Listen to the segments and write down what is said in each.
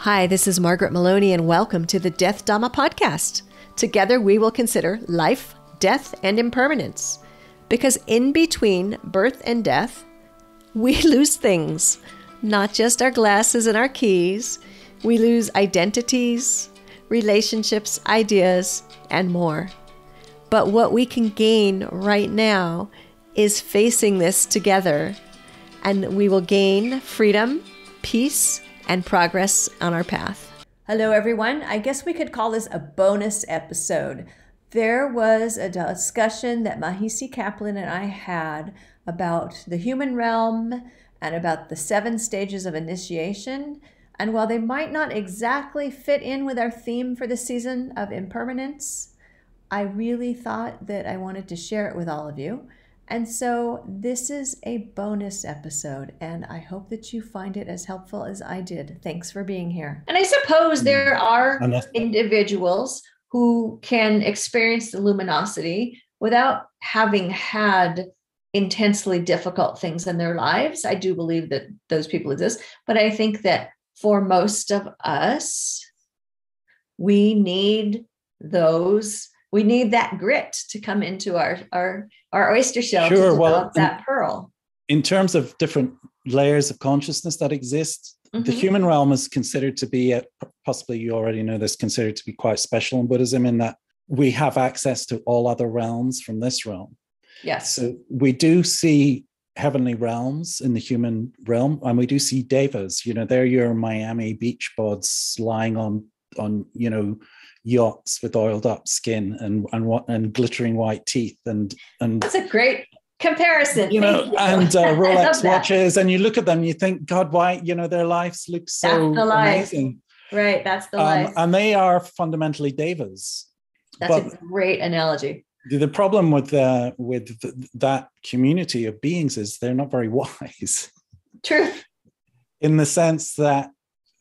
Hi, this is Margaret Maloney, and welcome to the Death Dhamma podcast. Together, we will consider life, death, and impermanence. Because in between birth and death, we lose things. Not just our glasses and our keys. We lose identities, relationships, ideas, and more. But what we can gain right now is facing this together, and we will gain freedom, peace, and progress on our path. Hello, everyone. I guess we could call this a bonus episode. There was a discussion that Mahesi Caplan and I had about the human realm and about the 7 stages of initiation. And while they might not exactly fit in with our theme for the season of impermanence, I really thought that I wanted to share it with all of you. And so this is a bonus episode, and I hope that you find it as helpful as I did. Thanks for being here. And I suppose there are individuals who can experience the luminosity without having had intensely difficult things in their lives. I do believe that those people exist, but I think that for most of us, we need that grit to come into our oyster shell to develop that pearl. In terms of different layers of consciousness that exist, the human realm is considered to be, possibly you already know this, considered to be quite special in Buddhism in that we have access to all other realms from this realm. Yes. So we do see heavenly realms in the human realm, and we do see Devas. They're your Miami beach bods lying on yachts with oiled up skin and glittering white teeth and that's a great comparison. And Rolex watches, and you look at them, you think, God, why? Their lives look so amazing. Right, that's the life. And they are fundamentally Devas. That's a great analogy. The problem with that community of beings is they're not very wise. True. In the sense that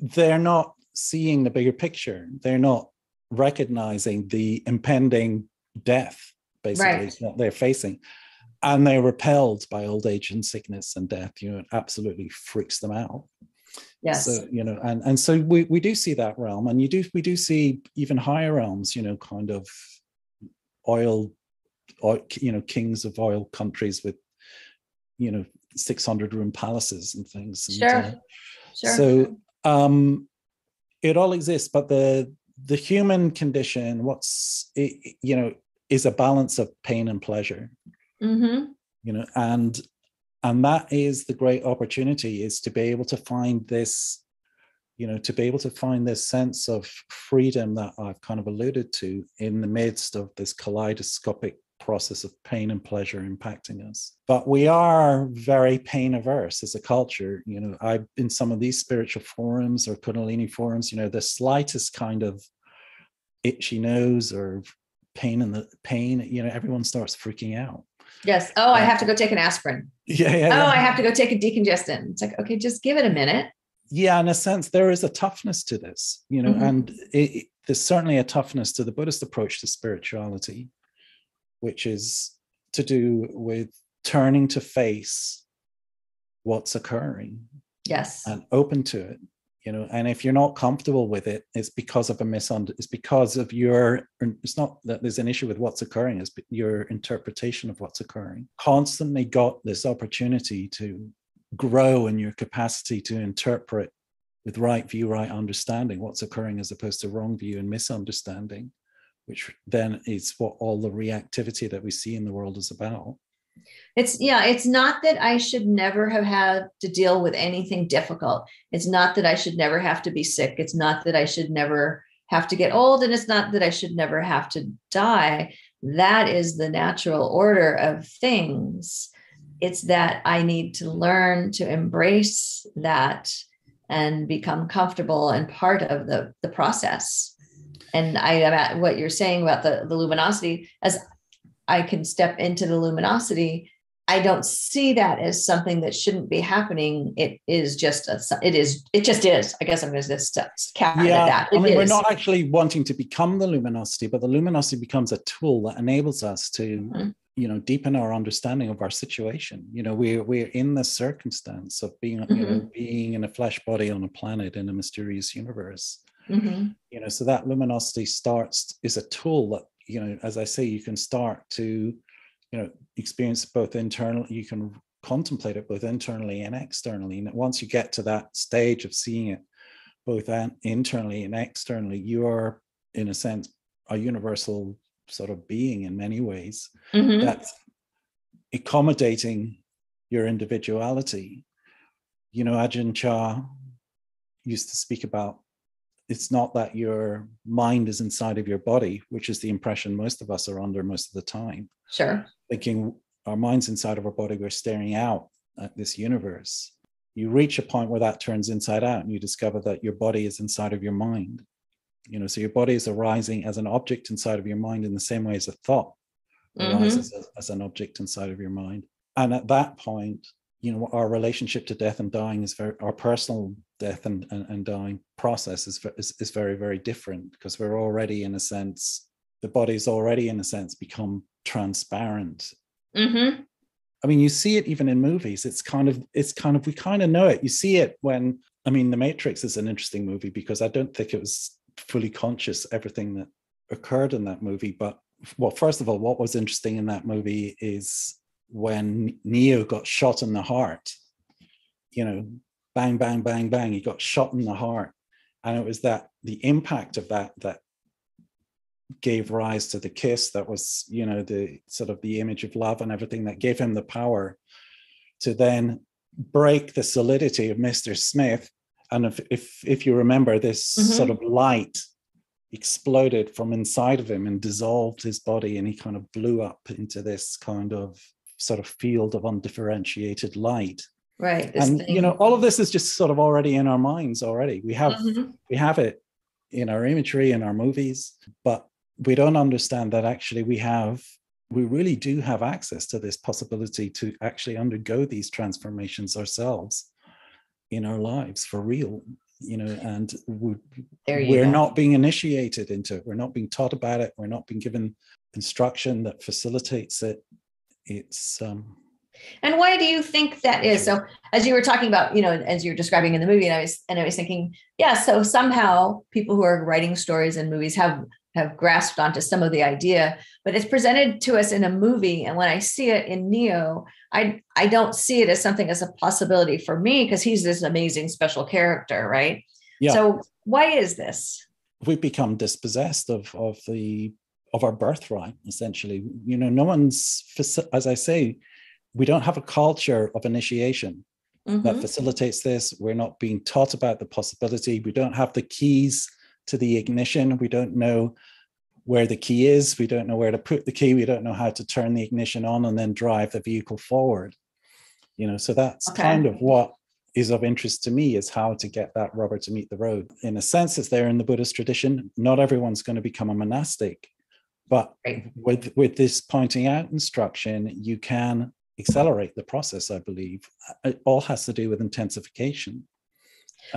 they're not seeing the bigger picture. They're not recognizing the impending death, basically, that they're facing. And they're repelled by old age and sickness and death. It absolutely freaks them out. Yes. So, and so we do see that realm, and we do see even higher realms, kind of oil, kings of oil countries with, 600-room palaces and things. And, Sure. So it all exists, but the human condition, is a balance of pain and pleasure. And that is the great opportunity, is to be able to find this, sense of freedom that I've kind of alluded to in the midst of this kaleidoscopic process of pain and pleasure impacting us. But we are very pain averse as a culture. I've in some of these spiritual forums or Kundalini forums, the slightest kind of itchy nose or pain, everyone starts freaking out. Yes. Oh, I have to go take an aspirin. Yeah. I have to go take a decongestant. It's like, okay, just give it a minute. Yeah, in a sense, there is a toughness to this, and there's certainly a toughness to the Buddhist approach to spirituality, which is to do with turning to face what's occurring. Yes. And open to it. And if you're not comfortable with it, it's because of it's because of it's not that there's an issue with what's occurring, it's your interpretation of what's occurring. Constantly got this opportunity to grow in your capacity to interpret with right view, right understanding what's occurring, as opposed to wrong view and misunderstanding, which then is what all the reactivity that we see in the world is about. It's not that I should never have had to deal with anything difficult. It's not that I should never have to be sick. It's not that I should never have to get old. And it's not that I should never have to die. That is the natural order of things. It's that I need to learn to embrace that and become comfortable and part of the process. And I am at what you're saying about the luminosity. As I can step into the luminosity, I don't see that as something that shouldn't be happening. It just is. I guess I'm going to just cap it at that. We're not actually wanting to become the luminosity, but the luminosity becomes a tool that enables us to deepen our understanding of our situation. We're in the circumstance of being in a flesh body on a planet in a mysterious universe. So that luminosity is a tool that, as I say, you can start to, experience both internal, you can contemplate it both internally and externally. And once you get to that stage of seeing it both internally and externally, you are, in a sense, a universal sort of being in many ways, that's accommodating your individuality. Ajahn Chah used to speak about, it's not that your mind is inside of your body, which is the impression most of us are under most of the time. Sure. Thinking our mind's inside of our body, we're staring out at this universe. You reach a point where that turns inside out and you discover that your body is inside of your mind. So your body is arising as an object inside of your mind in the same way as a thought arises as an object inside of your mind. And at that point, our relationship to death and dying is our personal death and dying process is very, very different, because we're already, in a sense, the body's already, in a sense, become transparent. I mean, you see it even in movies. It's kind of we kind of know it. You see it when, The Matrix is an interesting movie because I don't think it was fully conscious everything that occurred in that movie. But first of all, what was interesting in that movie is when Neo got shot in the heart, bang, bang, bang, bang, he got shot in the heart. And it was that the impact of that gave rise to the kiss. That was, the sort of the image of love and everything that gave him the power to then break the solidity of Mr. Smith. And if you remember, this sort of light exploded from inside of him and dissolved his body, and he kind of blew up into this kind of sort of field of undifferentiated light. Right. And all of this is just sort of already in our minds already. We have it in our imagery, in our movies, but we don't understand that actually we really do have access to this possibility to actually undergo these transformations ourselves in our lives for real, and we're not being initiated into it. We're not being taught about it. We're not being given instruction that facilitates it. It's and why do you think that is? So as you were talking about, as you were describing in the movie, and I was thinking, so somehow people who are writing stories and movies have grasped onto some of the idea, but it's presented to us in a movie. And when I see it in Neo, I don't see it as something as a possibility for me, because he's this amazing special character, right? Yeah. So why is this? We've become dispossessed of our birthright, essentially. No one's, as I say, we don't have a culture of initiation that facilitates this. We're not being taught about the possibility. We don't have the keys to the ignition. We don't know where the key is. We don't know where to put the key. We don't know how to turn the ignition on and then drive the vehicle forward. So that's kind of what is of interest to me, is how to get that rubber to meet the road. In a sense, it's there in the Buddhist tradition. Not everyone's going to become a monastic, but with this pointing out instruction, you can accelerate the process, I believe. It all has to do with intensification.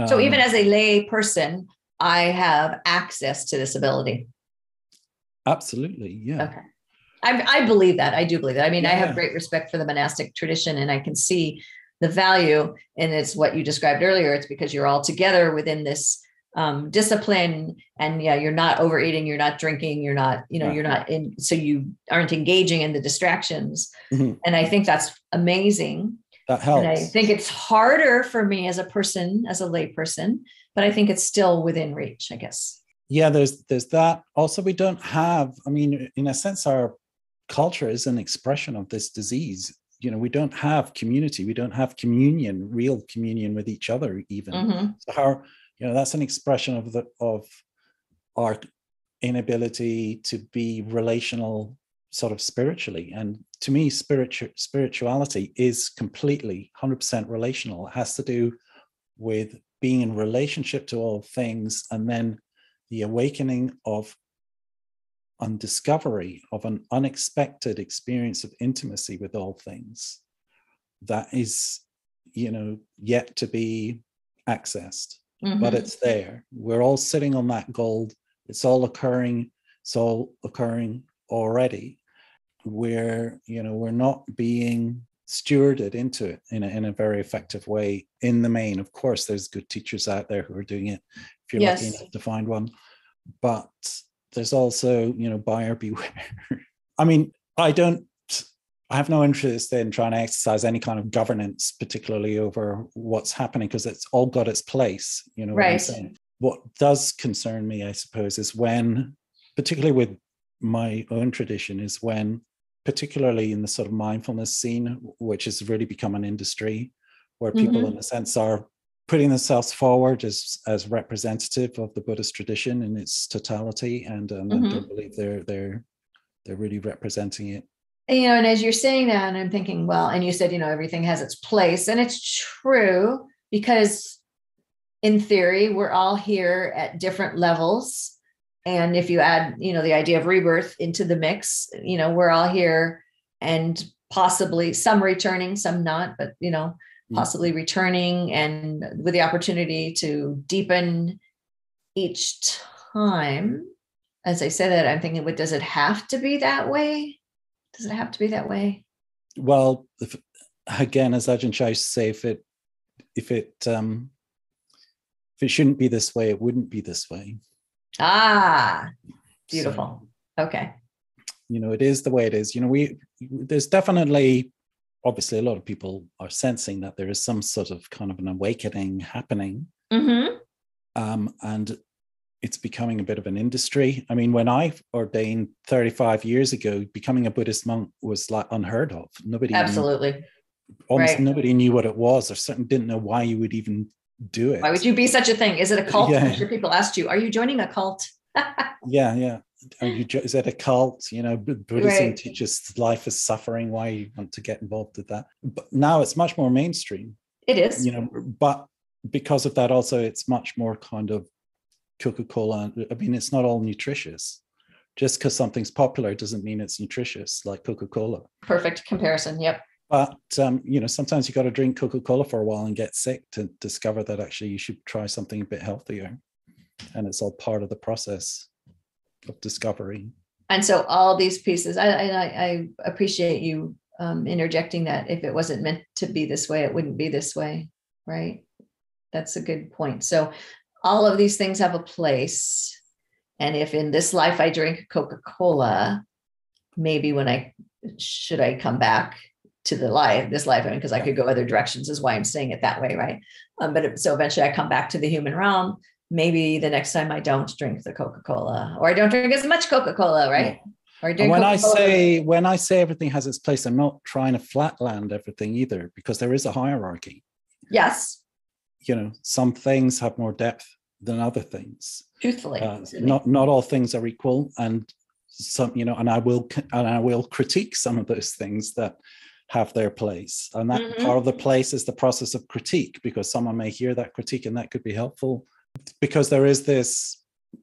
So even as a lay person, I have access to this ability. Absolutely, yeah. Okay. I believe that. I do believe that. I have great respect for the monastic tradition, and I can see the value. And it's what you described earlier. It's because you're all together within this discipline, and you're not overeating, you're not drinking, you're not, you're not in, so you aren't engaging in the distractions. And I think that's amazing. That helps. And I think it's harder for me as a person, as a lay person, but I think it's still within reach, I guess. Yeah, there's that. Also, we don't have, in a sense, our culture is an expression of this disease. We don't have community. We don't have communion, real communion with each other even. So how, that's an expression of our inability to be relational sort of spiritually. And to me, spirituality is completely 100% relational. It has to do with being in relationship to all things, and then the awakening of and discovery of an unexpected experience of intimacy with all things that is, yet to be accessed, but it's there. We're all sitting on that gold. It's all occurring already. we're not being stewarded into it in a very effective way in the main. Of course, there's good teachers out there who are doing it, if you're lucky enough to find one. But there's also, buyer beware. I mean, I have no interest in trying to exercise any kind of governance, particularly over what's happening, because it's all got its place. You know what I'm saying? What does concern me, I suppose, is when, particularly with my own tradition, is when, particularly in the sort of mindfulness scene, which has really become an industry, where people, in a sense, are putting themselves forward as representative of the Buddhist tradition in its totality, and I don't believe they're really representing it. And as you're saying that, and I'm thinking, well, and you said, everything has its place, and it's true, because in theory, we're all here at different levels. And if you add, the idea of rebirth into the mix, we're all here, and possibly some returning, some not, but, possibly returning, and with the opportunity to deepen each time. As I say that, I'm thinking, does it have to be that way? Does it have to be that way? Well, again, as Ajahn Chah used to say, if it shouldn't be this way, it wouldn't be this way. Ah, beautiful. So, okay. It is the way it is. There's definitely, obviously, a lot of people are sensing that there is some sort of kind of an awakening happening. And it's becoming a bit of an industry. I mean, when I ordained 35 years ago, becoming a Buddhist monk was like unheard of. Nobody knew what it was, or certainly didn't know why you would even do it. Why would you be such a thing? Is it a cult? I'm sure people asked you, are you joining a cult? Yeah. Is it a cult? Buddhism teaches life is suffering. Why you want to get involved with that? But now it's much more mainstream. It is. But because of that, also, it's much more kind of Coca-Cola. I mean, it's not all nutritious. Just because something's popular doesn't mean it's nutritious, like Coca-Cola. Perfect comparison. Yep. But, sometimes you got to drink Coca-Cola for a while and get sick to discover that actually you should try something a bit healthier. And it's all part of the process of discovery. And so all these pieces, I appreciate you interjecting that. If it wasn't meant to be this way, it wouldn't be this way. Right. That's a good point. So all of these things have a place. And if in this life I drink Coca-Cola, maybe should I come back to this life, I mean, because I could go other directions, is why I'm saying it that way, right? So eventually I come back to the human realm. Maybe the next time I don't drink the Coca-Cola, or I don't drink as much Coca-Cola, right? Or when I say everything has its place, I'm not trying to flatland everything either, because there is a hierarchy. Yes. Some things have more depth than other things. Truthfully, not all things are equal, and some, and I will critique some of those things that have their place, and that part of the place is the process of critique, because someone may hear that critique and that could be helpful, because there is this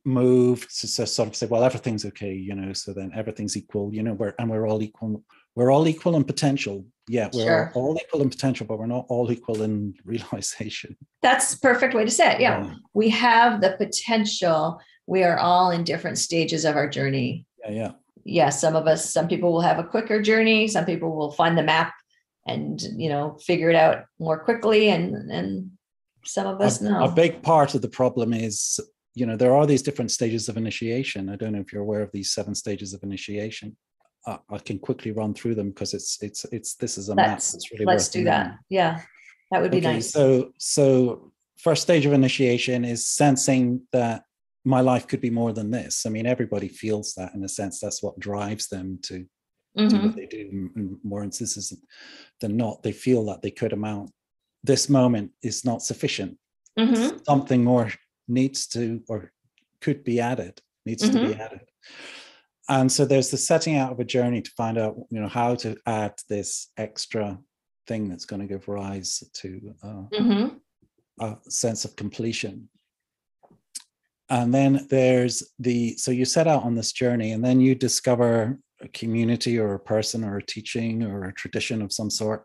move to sort of say, well, everything's okay, so then everything's equal, we're all equal. We're all equal in potential. Yeah, we're all equal in potential, but we're not all equal in realization. That's the perfect way to say it. Yeah. We have the potential. We are all in different stages of our journey. Yeah. Some people will have a quicker journey. Some people will find the map and, figure it out more quickly. And some of us know. A big part of the problem is, there are these different stages of initiation. I don't know if you're aware of these 7 stages of initiation. I can quickly run through them, because this is a map that's really let's do that. Yeah, that would be nice. So first stage of initiation is sensing that my life could be more than this. I mean, everybody feels that, in a sense. That's what drives them to do what they do. In more instances than not, they feel that they could amount. This moment is not sufficient. Something more needs to, or could be added, needs to be added. And so there's the setting out of a journey to find out, how to add this extra thing that's going to give rise to a sense of completion. And then so you set out on this journey, and then you discover a community or a person or a teaching or a tradition of some sort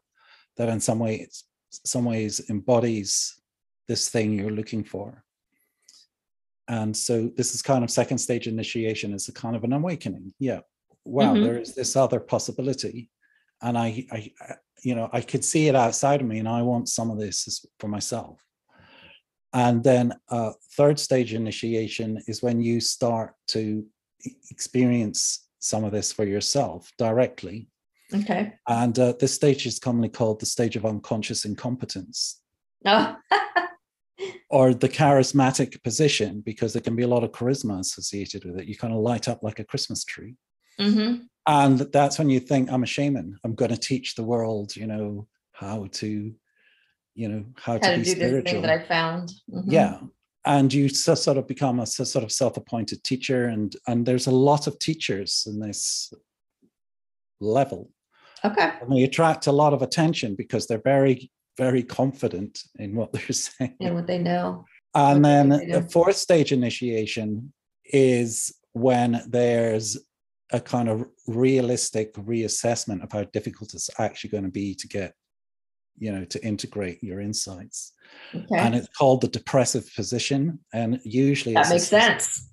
that in some ways embodies this thing you're looking for. And so this is kind of second stage initiation. It's a kind of an awakening. Yeah. wow, there is this other possibility. And I could see it outside of me, and I want some of this for myself. And then third stage initiation is when you start to experience some of this for yourself directly. Okay. And this stage is commonly called the stage of unconscious incompetence. Oh. Or the charismatic position, because there can be a lot of charisma associated with it. You kind of light up like a Christmas tree. Mm-hmm. And that's when you think, I'm a shaman. I'm going to teach the world, how to be do spiritual. this thing that I found. Mm-hmm. Yeah. And you sort of become a sort of self-appointed teacher. And there's a lot of teachers in this level. Okay. And they attract a lot of attention because they're very, very confident in what they're saying. And what they know. And then the fourth stage initiation is when there's a kind of realistic reassessment of how difficult it's actually going to be to get, to integrate your insights. Okay. And it's called the depressive position. And usually that makes sense.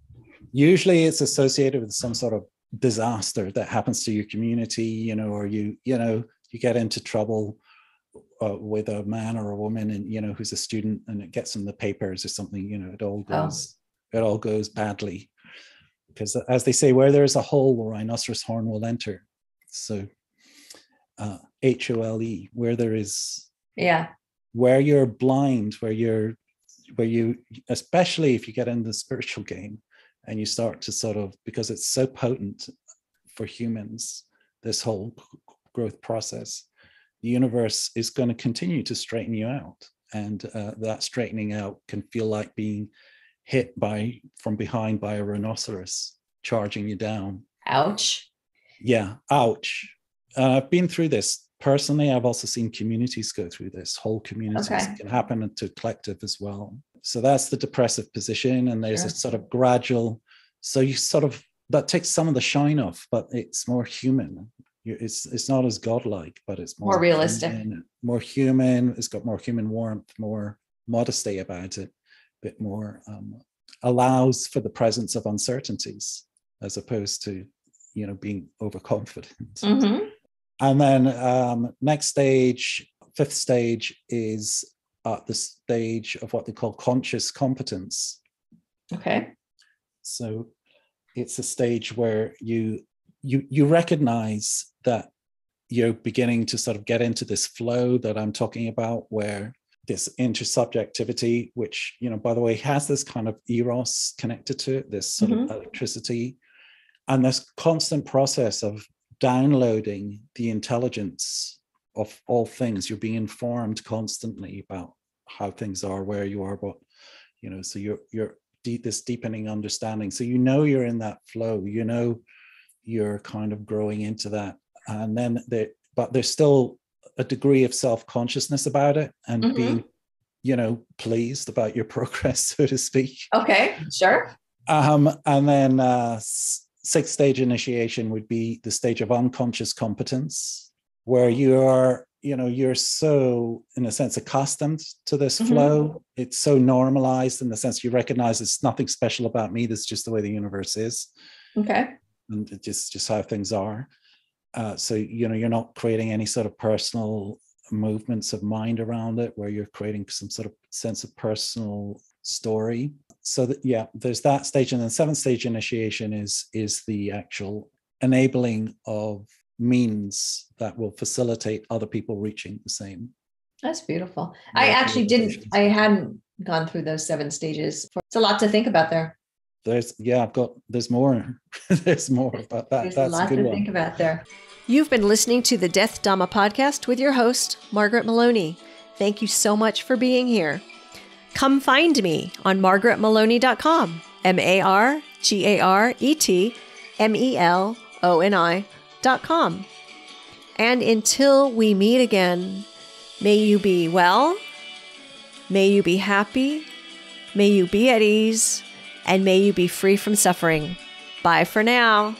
Usually it's associated with some sort of disaster that happens to your community, or you get into trouble with a man or a woman, and who's a student, and it gets in the papers or something. It all goes badly, because as they say, where there is a hole, the rhinoceros horn will enter. So HOLE, where there is, where you're blind, where you, especially if you get in the spiritual game and you start to sort of, because it's so potent for humans, this whole growth process, the universe is going to continue to straighten you out. And that straightening out can feel like being hit from behind by a rhinoceros charging you down. Ouch. Yeah, ouch. I've been through this personally. I've also seen communities go through this, whole communities. Okay. It can happen to collective as well. So that's the depressive position. And there's a sort of gradual, so you sort of, that takes some of the shine off, but it's more human. It's not as godlike, but it's more realistic, more human. It's got more human warmth, more modesty about it, a bit more allows for the presence of uncertainties as opposed to being overconfident. Mm-hmm. And then next stage, fifth stage, is the stage of what they call conscious competence. Okay. So it's a stage where you recognize that you're beginning to sort of get into this flow that I'm talking about, where this intersubjectivity, which, by the way, has this kind of eros connected to it, this sort of electricity, and this constant process of downloading the intelligence of all things. You're being informed constantly about how things are, where you are, but, so you're this deepening understanding. So you're in that flow, you're kind of growing into that. And then but there's still a degree of self-consciousness about it, and being, pleased about your progress, so to speak. Okay, sure. And then sixth stage initiation would be the stage of unconscious competence, where you're so, in a sense, accustomed to this flow. It's so normalized in the sense you recognize it's nothing special about me. That's just the way the universe is. Okay. And it's just how things are. So, you're not creating any sort of personal movements of mind around it, where you're creating some sort of sense of personal story. So that, there's that stage. And then seventh stage initiation is the actual enabling of means that will facilitate other people reaching the same. That's beautiful. I hadn't gone through those 7 stages. It's a lot to think about there. There's more. There's more about that. There's That's a lot a good to one. think about there. You've been listening to the Death Dhamma podcast with your host, Margaret Maloney. Thank you so much for being here. Come find me on margaretmaloney.com, margaretmeloni.com. And until we meet again, may you be well, may you be happy, may you be at ease, and may you be free from suffering. Bye for now.